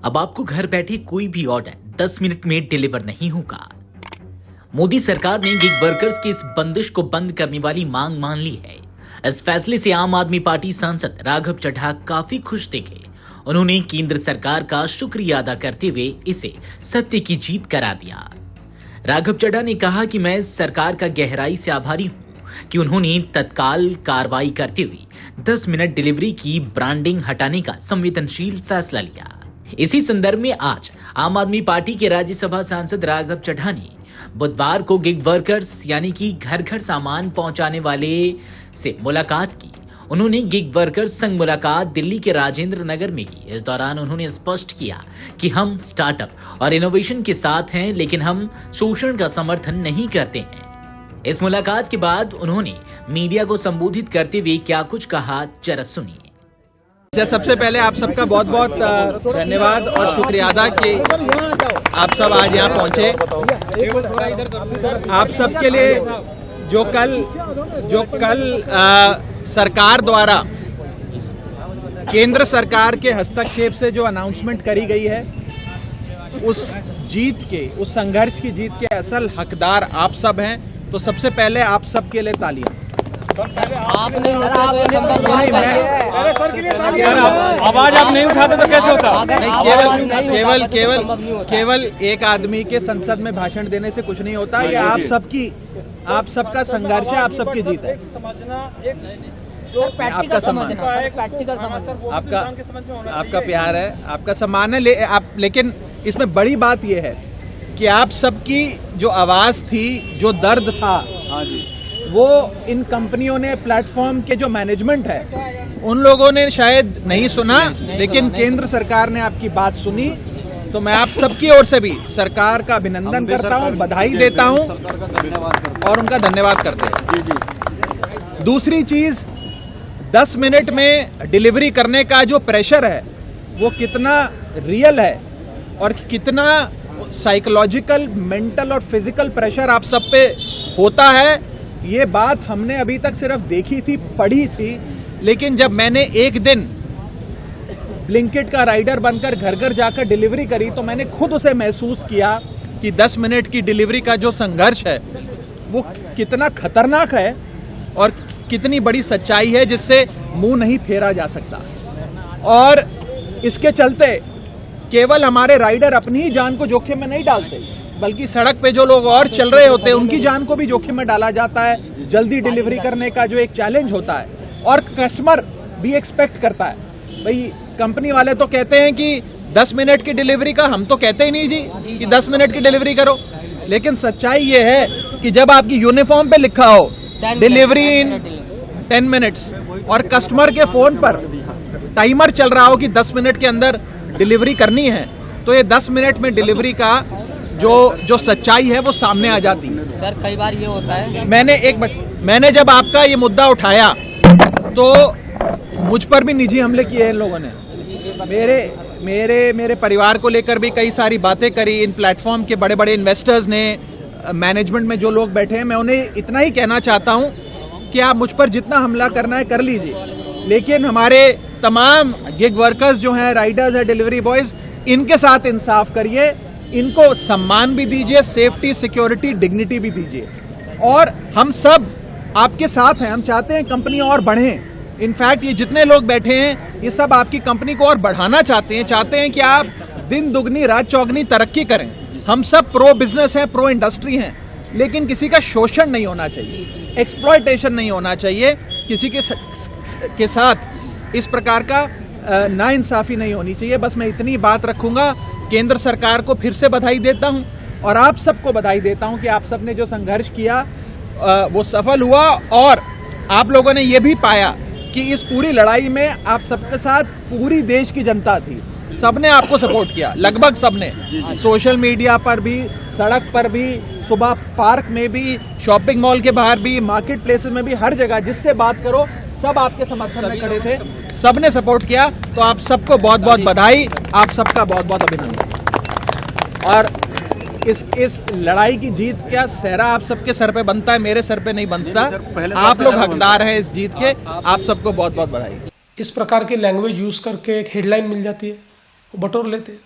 अब आपको घर बैठे कोई भी ऑर्डर 10 मिनट में डिलीवर नहीं होगा। मोदी सरकार ने गिग वर्कर्स की इस बंदिश को बंद करने वाली मांग मान ली है। इस फैसले से आम आदमी पार्टी सांसद राघव चड्ढा काफी खुश दिखे। उन्होंने केंद्र सरकार का शुक्रिया अदा करते हुए इसे सत्य की जीत करार दिया। राघव चड्ढा ने कहा कि मैं इस सरकार का गहराई से आभारी हूं कि उन्होंने तत्काल कार्रवाई करते हुए 10 मिनट डिलीवरी की ब्रांडिंग हटाने का संवेदनशील फैसला लिया। इसी संदर्भ में आज आम आदमी पार्टी के राज्यसभा सांसद राघव चड्ढा ने बुधवार को गिग वर्कर्स यानी कि घर घर सामान पहुंचाने वाले से मुलाकात की। उन्होंने गिग वर्कर्स संग मुलाकात दिल्ली के राजेंद्र नगर में की। इस दौरान उन्होंने स्पष्ट किया कि हम स्टार्टअप और इनोवेशन के साथ हैं, लेकिन हम शोषण का समर्थन नहीं करते हैं। इस मुलाकात के बाद उन्होंने मीडिया को संबोधित करते हुए क्या कुछ कहा, जरा सुनिए। सबसे पहले आप सबका बहुत बहुत धन्यवाद और शुक्रिया अदा कि आप सब आज यहाँ पहुँचे। आप सबके लिए जो कल सरकार द्वारा केंद्र सरकार के हस्तक्षेप से जो अनाउंसमेंट करी गई है, उस जीत के, उस संघर्ष की जीत के असल हकदार आप सब हैं। तो सबसे पहले आप सबके लिए तालियां। आवाज आप नहीं उठाते तो कैसे होता? केवल एक आदमी के संसद में भाषण देने से कुछ नहीं होता। ये आप सबका संघर्ष है, आप सबकी जीत है। आपका सम्मान, आपका प्यार है, आपका सम्मान है। लेकिन इसमें बड़ी बात यह है कि आप सबकी जो आवाज थी, जो दर्द था, वो इन कंपनियों ने, प्लेटफॉर्म के जो मैनेजमेंट है, उन लोगों ने शायद नहीं सुना, लेकिन केंद्र सरकार ने आपकी बात सुनी। तो मैं आप सबकी ओर से भी सरकार का अभिनंदन करता हूं, बधाई देता हूं और उनका धन्यवाद करते हैं। दूसरी चीज, 10 मिनट में डिलीवरी करने का जो प्रेशर है, वो कितना रियल है और कितना साइकोलॉजिकल, मेंटल और फिजिकल प्रेशर आप सब पे होता है, ये बात हमने अभी तक सिर्फ देखी थी, पढ़ी थी। लेकिन जब मैंने एक दिन ब्लिंकिट का राइडर बनकर घर घर जाकर डिलीवरी करी, तो मैंने खुद उसे महसूस किया कि 10 मिनट की डिलीवरी का जो संघर्ष है वो कितना खतरनाक है और कितनी बड़ी सच्चाई है जिससे मुंह नहीं फेरा जा सकता। और इसके चलते केवल हमारे राइडर अपनी ही जान को जोखिम में नहीं डालते, बल्कि सड़क पे जो लोग और चल रहे होते हैं उनकी जान को भी जोखिम में डाला जाता है। जल्दी डिलीवरी करने का जो एक चैलेंज होता है, और कस्टमर भी एक्सपेक्ट करता है। भाई कंपनी वाले तो कहते हैं कि 10 मिनट की डिलीवरी का, हम तो कहते ही नहीं जी कि 10 मिनट की डिलीवरी करो। लेकिन सच्चाई ये है कि जब आपकी यूनिफॉर्म पे लिखा हो डिलीवरी इन 10 मिनट्स और कस्टमर के फोन पर टाइमर चल रहा हो कि 10 मिनट के अंदर डिलीवरी करनी है, तो ये 10 मिनट में डिलीवरी का जो सच्चाई है वो सामने आ जाती है। सर, कई बार ये होता है, मैंने जब आपका ये मुद्दा उठाया तो मुझ पर भी निजी हमले किए इन लोगों ने। मेरे परिवार को लेकर भी कई सारी बातें करी। इन प्लेटफॉर्म के बड़े बड़े इन्वेस्टर्स ने, मैनेजमेंट में जो लोग बैठे हैं, मैं उन्हें इतना ही कहना चाहता हूं कि आप मुझ पर जितना हमला करना है कर लीजिए, लेकिन हमारे तमाम गिग वर्कर्स जो हैं, राइडर्स हैं, डिलीवरी बॉयज, इनके साथ इंसाफ करिए, इनको सम्मान भी दीजिए, सेफ्टी, सिक्योरिटी, डिग्निटी भी दीजिए। और हम सब आपके साथ हैं। हम चाहते हैं कंपनी और बढ़ें। इनफैक्ट ये जितने लोग बैठे हैं, ये सब आपकी कंपनी को और बढ़ाना चाहते हैं कि आप दिन दुगनी रात चौगनी तरक्की करें। हम सब प्रो बिजनेस हैं, प्रो इंडस्ट्री हैं, लेकिन किसी का शोषण नहीं होना चाहिए, एक्सप्लॉयटेशन नहीं होना चाहिए, किसी के साथ इस प्रकार का नाइंसाफी नहीं होनी चाहिए। बस मैं इतनी बात रखूंगा। केंद्र सरकार को फिर से बधाई देता हूं और आप सबको बधाई देता हूं कि आप सबने जो संघर्ष किया वो सफल हुआ। और आप लोगों ने ये भी पाया कि इस पूरी लड़ाई में आप सबके साथ पूरी देश की जनता थी। सबने आपको सपोर्ट किया, लगभग सबने, सोशल मीडिया पर भी, सड़क पर भी, सुबह पार्क में भी, शॉपिंग मॉल के बाहर भी, मार्केट प्लेसेस में भी, हर जगह जिससे बात करो सब आपके समर्थन में खड़े थे, सबने सपोर्ट किया। तो आप सबको बहुत बहुत बधाई, आप सबका बहुत बहुत अभिनंदन। और इस लड़ाई की जीत का सेहरा आप सबके सर पे बनता है, मेरे सर पे नहीं बनता। आप लोग हकदार हैं इस जीत के, आप सबको बहुत बहुत बधाई। इस प्रकार की लैंग्वेज यूज करके एक हेडलाइन मिल जाती है, वो बटोर लेते हैं।